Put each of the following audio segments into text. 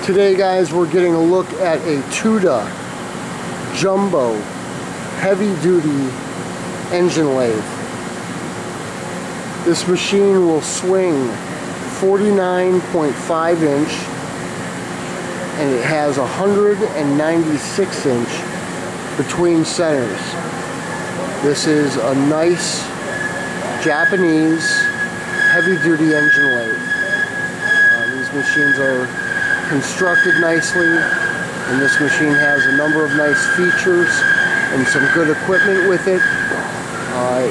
Today, guys, we're getting a look at a Tuda Jumbo heavy-duty engine lathe. This machine will swing 49.5 inch and it has 196 inch between centers. This is a nice Japanese heavy-duty engine lathe. These machines are constructed nicely, and this machine has a number of nice features and some good equipment with it.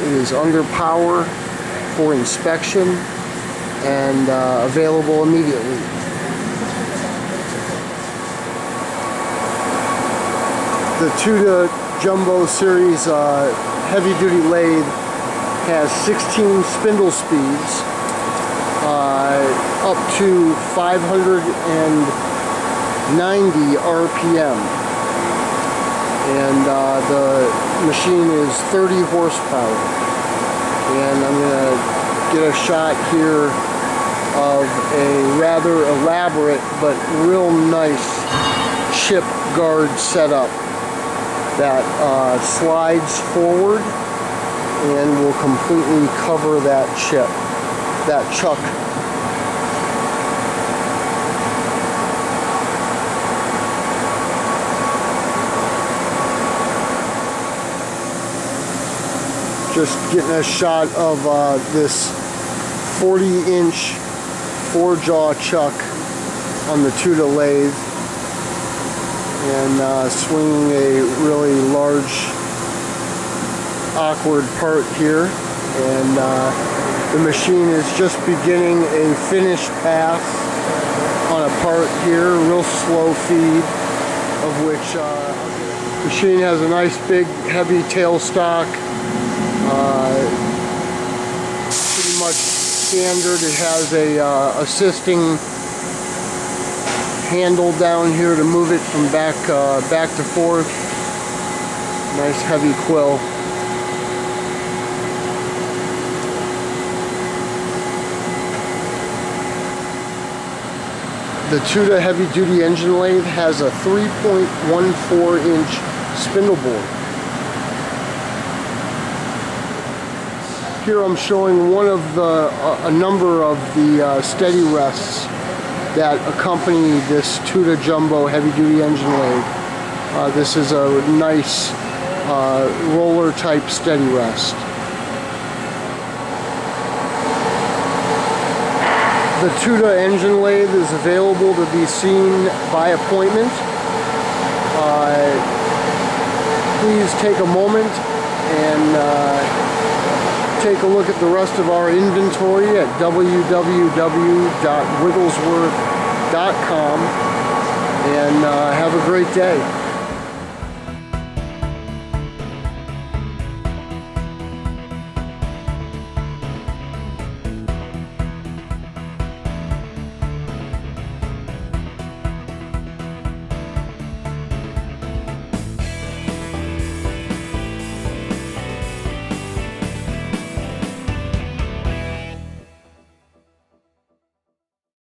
It is under power for inspection and available immediately. The Tuda Jumbo Series heavy-duty lathe has 16 spindle speeds, up to 590 RPM, and the machine is 30 horsepower. And I'm going to get a shot here of a rather elaborate but real nice chip guard setup that slides forward and will completely cover that chip, that chuck. Just getting a shot of this 40-inch 4-jaw chuck on the Tuda lathe, and swinging a really large, awkward part here. And the machine is just beginning a finish pass on a part here, real slow feed, of which the machine has a nice big heavy tailstock. Pretty much standard. It has a assisting handle down here to move it from back to forth. Nice heavy quill. The Tuda heavy-duty engine lathe has a 3.14-inch spindle board. Here I'm showing one of a number of the steady rests that accompany this Tuda Jumbo heavy-duty engine lathe. This is a nice roller type steady rest. The Tuda engine lathe is available to be seen by appointment. Please take a moment and take a look at the rest of our inventory at www.wigglesworth.com, and have a great day.